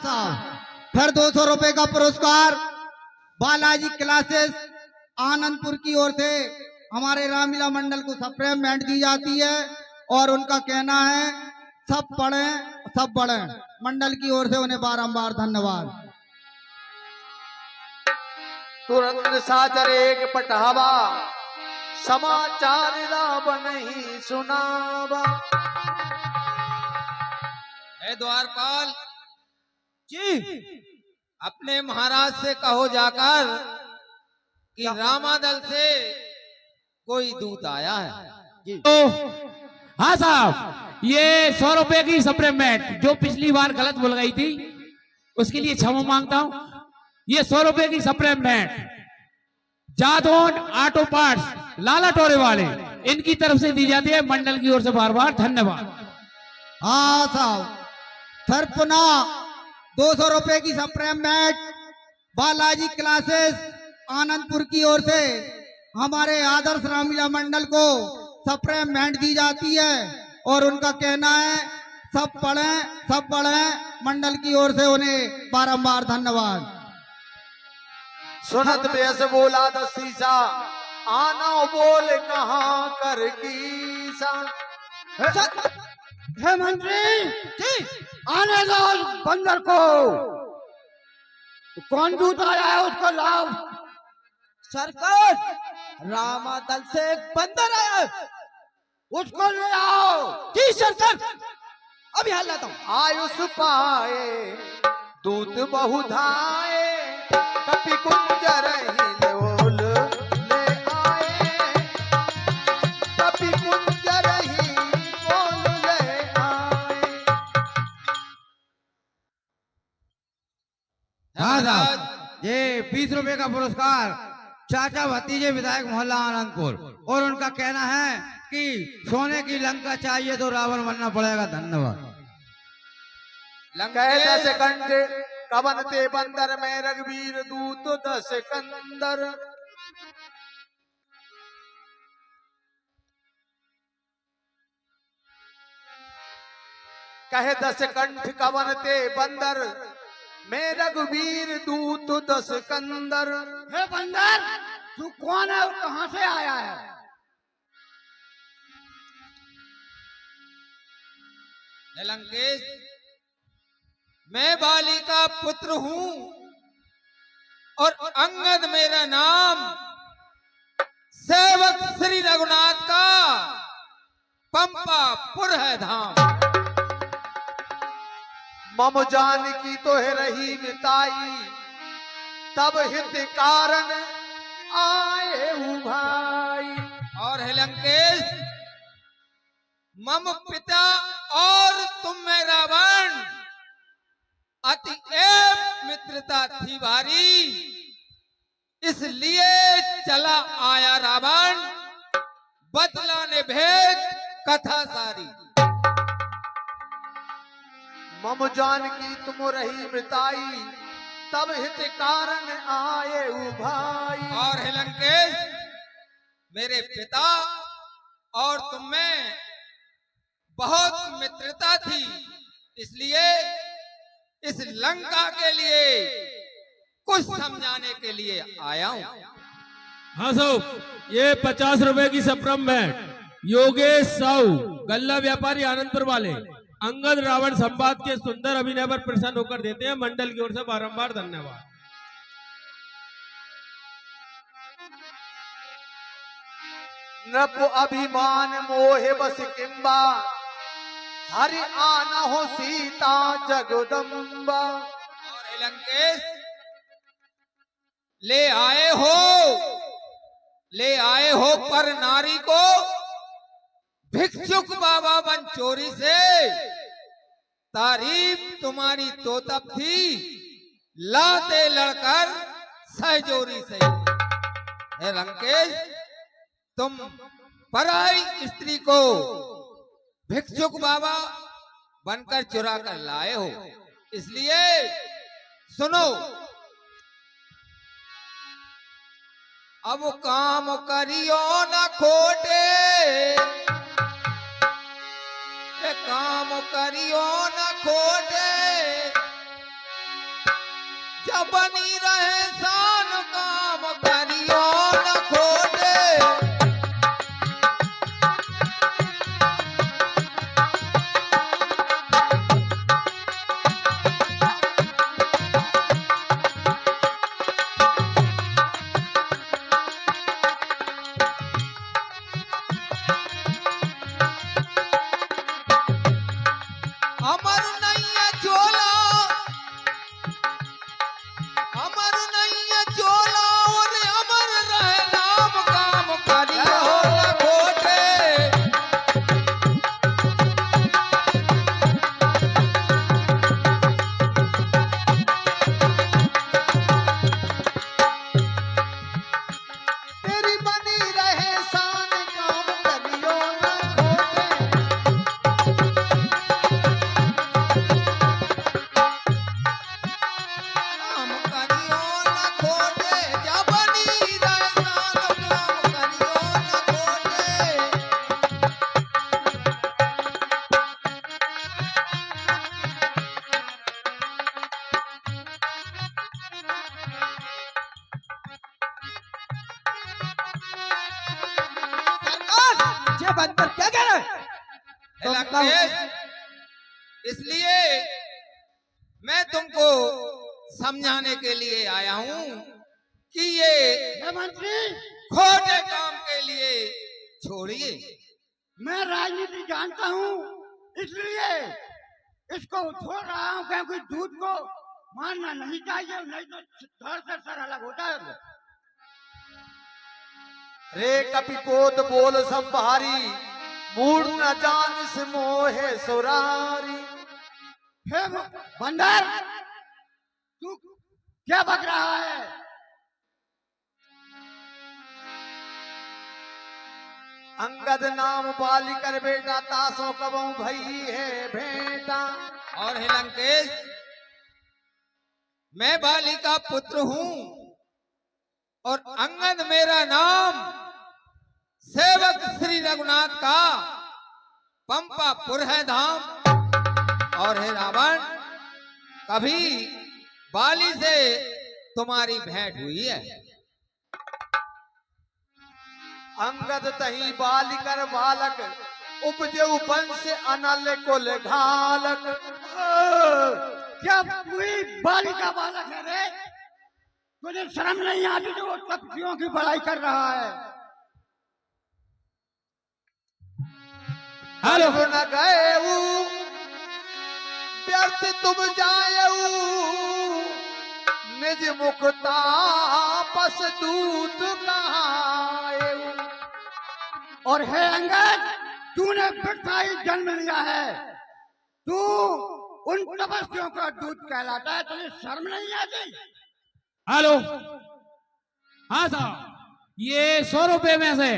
साहब। फिर 200 रुपए का पुरस्कार बालाजी क्लासेस आनंदपुर की ओर से हमारे रामलीला मंडल को सप्लीमेंट दी जाती है और उनका कहना है सब पढ़ें सब बढ़ें। मंडल की ओर से उन्हें बारंबार धन्यवाद। तुरंत साचर एक पटावा समाचार राम नहीं सुनावा। हे द्वारपाल जी, अपने महाराज से कहो जाकर कि रामादल से कोई दूत आया है जी। तो हाँ साहब, ये 100 रुपए की सप्लीमेंट जो पिछली बार गलत बोल गई थी उसके लिए क्षमा मांगता हूं। ये 100 रुपए की सप्लीमेंट जादौन ऑटो पार्ट्स लाला टोरे वाले इनकी तरफ से दी जाती है। मंडल की ओर से बार बार धन्यवाद। हाँ साहब, फिर पुनः 200 रुपए की सप्लीमेंट बालाजी क्लासेस आनंदपुर की ओर से हमारे आदर्श रामलीला मंडल को सप्लीमेंट दी जाती है और उनका कहना है सब पढ़ें सब बढ़ें। मंडल की ओर से उन्हें बारंबार धन्यवाद। सुनत बेस बोला दसीसा आना बोल कहाँ कर कीसा। हे मंत्री जी, आने दो बंदर को। कौन दूत आया है उसको लाओ। सरकार, रामादल से एक बंदर आया है, उसको ले आओ। जी सरकार, अभी हाल लाता हूँ। आयुष पाए दूत बहुधाए कपि कुंजर ही लोल ले आए। कपि कुंजर ही बोल ले आए। हाँ साहब, ये 20 रुपए का पुरस्कार चाचा भतीजे विधायक मोहल्ला आनंदपुर और उनका कहना है कि सोने की लंका चाहिए तो रावण बनना पड़ेगा। धन्यवाद। कह 10 कंठ कवन ते बंदर में रघुवीर दूत 10 कंदर। कहे 10 कंठ कवन ते बंदर में रघुवीर दूत 10 कंदर। हे बंदर, तू कौन है और कहां से आया है। लंकेश, मैं बाली का पुत्र हूं और अंगद मेरा नाम, सेवक श्री रघुनाथ का पंपापुर है धाम। मम जान की तो है रही मिताई तब हित कारण आए हूँ भाई। और है लंकेश, मम पिता और तुम में रावण अति एव मित्रता थी भारी, इसलिए चला आया रावण बदलाने भेद कथा सारी। मम जान की तुम रही मिताई तब हित कारण आए हूँ भाई। और है लंकेश, मेरे पिता और तुम में बहुत मित्रता थी, इसलिए इस लंका के लिए कुछ समझाने के लिए आया हूं। हाँ साहब, ये 50 रुपए की सप्लीमेंट योगेश साहू गल्ला व्यापारी आनंदपुर वाले अंगद रावण संवाद के सुंदर अभिनय पर प्रसन्न होकर देते हैं। मंडल की ओर से बारंबार धन्यवाद। नृप अभिमान मोहे बस किंबा हरि आना हो सीता जगदम्बा। और लंकेश, ले आए हो पर नारी को भिक्षुक बाबा बन चोरी से, तारीफ तुम्हारी तो तब थी लाते लड़कर सहजोरी से। हे लंकेश, तुम पराई स्त्री को भिक्षुक बाबा बनकर चुरा कर लाए हो, इसलिए सुनो। अब काम करियो न खोटे, काम करियो न खोटे, जब बनी रहे शान काम करियो न खोटे। अमर नैया चोला, अमर नैया चोला और अमर रहे नाम काम करियो न खोटे। तेरी बनी रहे शान काम करियो न खोटे। काम करियो न खोटे, जब बनी रहे शान काम करियो न खोटे। सरकार ये बंदर क्या कह रहा है? लंकेश, इसलिए मैं तुमको समझाने के लिए आया हूं कि ये हे मंत्री, खोटे काम के लिए छोड़िए। मैं राजनीति जानता हूँ, इसलिए इसको छोड़ रहा हूँ, क्योंकि दूध को मारना नहीं चाहिए, नहीं तो धड़ से सर अलग होता है। रे कपिपोत बोल संभारी, मूड न जान से मोहे सुरारी। हे बंदर, तू क्या बक रहा है? अंगद नाम बाली कर बेटा, तासों कबों भई है भेंटा। और हे लंकेश, मैं बाली का पुत्र हूं और अंगद मेरा नाम, सेवक श्री रघुनाथ का पंपापुर है धाम। और हे रावण, कभी बाली से तुम्हारी भेंट हुई है? अंगद तही बाली कर बालक, उपजे वंश अनल कुल घालक। क्या पूरी बाली का बालक है रे? तुझे शर्म नहीं आती जो वो तपस्वियों की बड़ाई कर रहा है? हेलो न गए व्यर्थ तुम जायऊ, निज मुखता पस दूत कहायऊ। और हे अंगद, तूने व्यर्थाई जन्म लिया है, तू उन तपस्वियों का दूत कहलाता है, तुझे शर्म नहीं आती? हेलो, हाँ साहब, ये 100 रुपए में से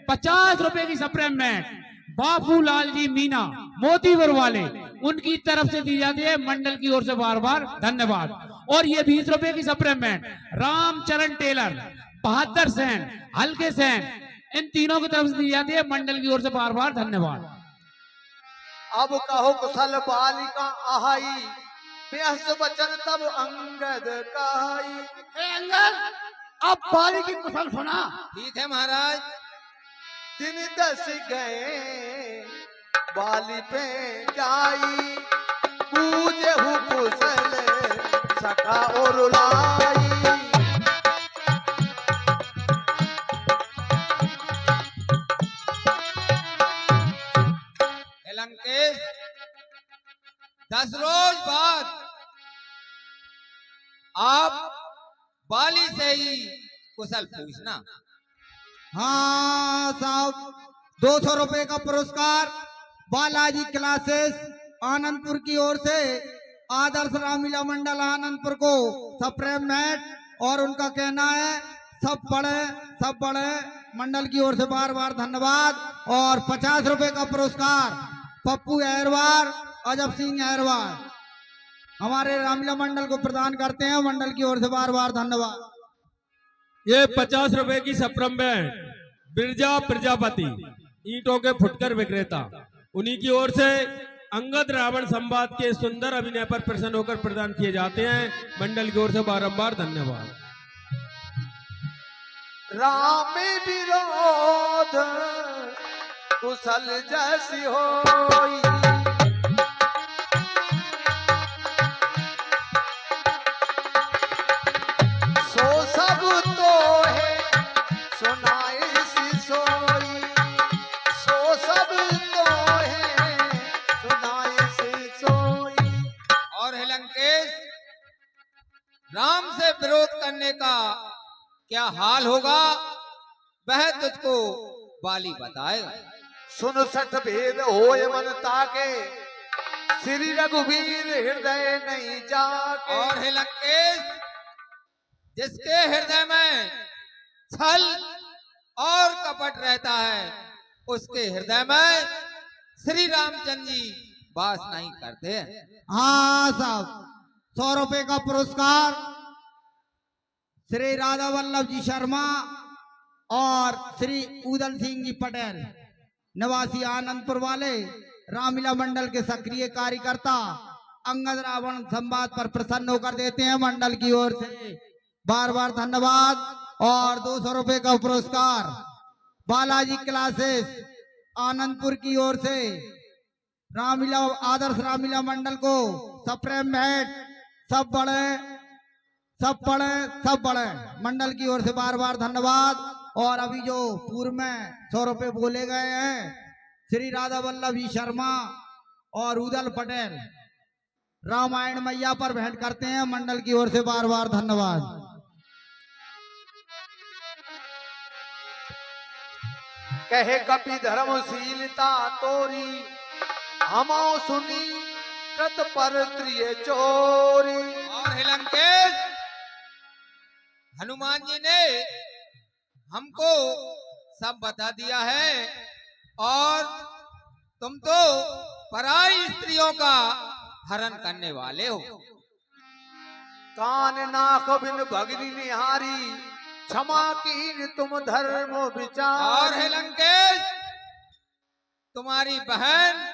50 रुपए की सप्लीमेंट बाबूलाल जी मीना मोतीपुर वाले, उनकी तरफ से दी जाती है, मंडल की ओर से बार बार धन्यवाद। और ये 20 रुपए की सप्लीमेंट रामचरण टेलर, बहादुर सेन, हल्के सेन, इन तीनों की तरफ से दी जाती है, मंडल की ओर से बार बार धन्यवाद। अब कहो कुशल बालिका आहाई, बेहस वचन तब अंगद कहाई। हे अंगद, अब बाली की कुशल सुना। ठीक है महाराज। दिन 10 गए बाली पे जाई, पूजे हु कुशल सखा और लाई। लंकेश, 10 रोज बाद आप बाली से ही कुशल पूछना। हाँ साहब, 200 रुपए का पुरस्कार बालाजी क्लासेस आनंदपुर की ओर से आदर्श रामलीला मंडल आनंदपुर को सप्रेम मैट, और उनका कहना है सब बड़े मंडल की ओर से बार बार धन्यवाद। और 50 रुपए का पुरस्कार पप्पू अहरवार, अजब सिंह अहरवार हमारे रामलीला मंडल को प्रदान करते हैं, मंडल की ओर से बार बार धन्यवाद। ये 50 रुपए की सप्लीमेंट बिरजा प्रजापति ईंटों के फुटकर विक्रेता, उन्हीं की ओर से अंगद रावण संवाद के सुंदर अभिनय पर प्रसन्न होकर प्रदान किए जाते हैं। मंडल की ओर से बारंबार धन्यवाद। राम विरोध कुशल जैसी होई, सो सब तो है सुनाए सिसोई, सो सब तो है सुनाए सिसोई। और हे लंकेश, राम से विरोध करने का क्या हाल होगा वह तुझको बाली बताएगा। सुन सठ भेद होय मन ताके, श्री रघुवीर हृदय नहीं जाके। और हे लंकेश, जिसके हृदय में छल और कपट रहता है उसके हृदय में श्री रामचंद्र जी वास नहीं करते हैं। हाँ साहब, 100 रुपए का पुरस्कार श्री राधा वल्लभ जी शर्मा और श्री उदल सिंह जी पटेल निवासी आनंदपुर वाले रामलीला मंडल के सक्रिय कार्यकर्ता अंगद रावण संवाद पर प्रसन्न होकर देते हैं। मंडल की ओर से बार बार धन्यवाद। और 200 रुपए का पुरस्कार बालाजी क्लासेस आनंदपुर की ओर से रामलीला आदर्श रामलीला मंडल को सप्रेम भेंट सब बड़े मंडल की ओर से बार बार धन्यवाद। और अभी जो पूर्व में 100 रुपए बोले गए हैं श्री राधा वल्लभ जी शर्मा और उदल पटेल रामायण मैया पर भेंट करते हैं। मंडल की ओर से बार बार धन्यवाद। कहे कपि धर्मशीलता तोरी, हमो सुनी कृत पर त्रिय चोरी। और हे लंकेश, हनुमान जी ने हमको सब बता दिया है और तुम तो पराई स्त्रियों का हरण करने वाले हो। कान नाक बिन भगनी निहारी, क्षमा कीन तुम धर्म विचार। और हे लंकेश, तुम्हारी बहन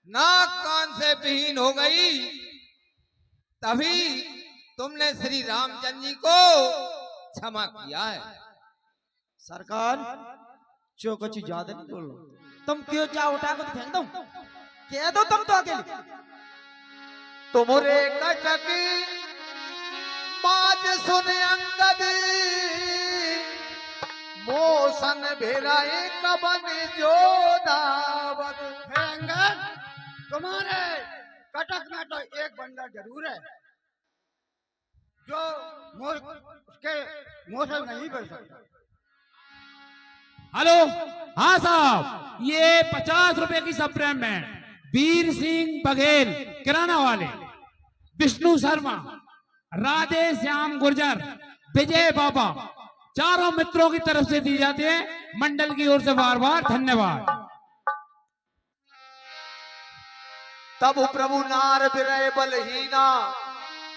नाक कान से विहीन हो गई, तभी तुमने श्री रामचंद्र जी को क्षमा किया है। सरकार जो कुछ ज्यादा नहीं बोलो, तुम क्यों जा उठा को फेंक दो, कह दो तुम तो अकेले। तुमरे कटक माज सुन अंगद, मोसन भेराए कबन जो दावत। हे अंगद, तुम्हारे कटक में तो एक बंदा जरूर है जो उसके मुंह से नहीं बच सकता। हेलो, हाँ साहब, ये 50 रुपए की सप्रेम में वीर सिंह बघेल किराना वाले, विष्णु शर्मा, राधे श्याम गुर्जर, विजय बाबा, चारों मित्रों की तरफ से दी जाती है। मंडल की ओर से बार बार धन्यवाद। तब प्रभु नार विरय बलहीना,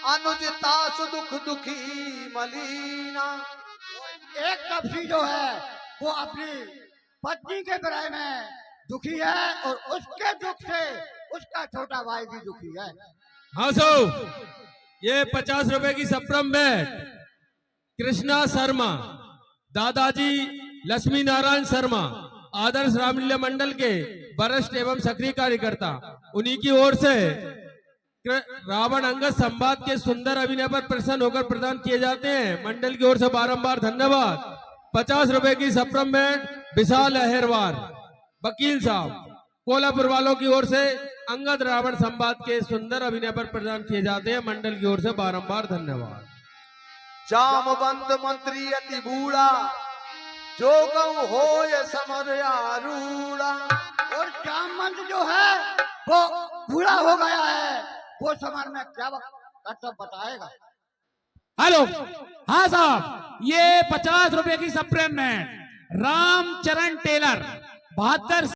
अनुजता सुदुख दुखी मलीना। एक कपसी जो है वो अपनी पत्नी के विरह में दुखी है और उसके दुख से उसका छोटा भाई भी दुखी है। हाँ सो, ये 50 रुपए की सप्रेम भेंट कृष्णा शर्मा, दादाजी लक्ष्मी नारायण शर्मा, आदर्श रामलीला मंडल के वरिष्ठ एवं सक्रिय कार्यकर्ता, उन्हीं की ओर से रावण अंगद संवाद के सुंदर अभिनय पर प्रसन्न होकर प्रदान किए जाते हैं। मंडल की ओर से बारंबार धन्यवाद। 50 रुपए की सप्रेम भेंट विशाल अहिरवार वकील साहब, कोल्हापुर वालों की ओर से अंगद रावण संवाद के सुंदर अभिनय पर प्रदान किए जाते हैं। मंडल की ओर से बारंबार धन्यवाद। जामवंत मंत्री अति बूढ़ा, जो गौ हो समर आरूढ़ा। और जामवंत जो है वो बूढ़ा हो गया है, वो समर में क्या कर्तव्य बताएगा। हेलो, हाँ साहब, ये 50 रुपए की सप्रेम में रामचरण टेलर 72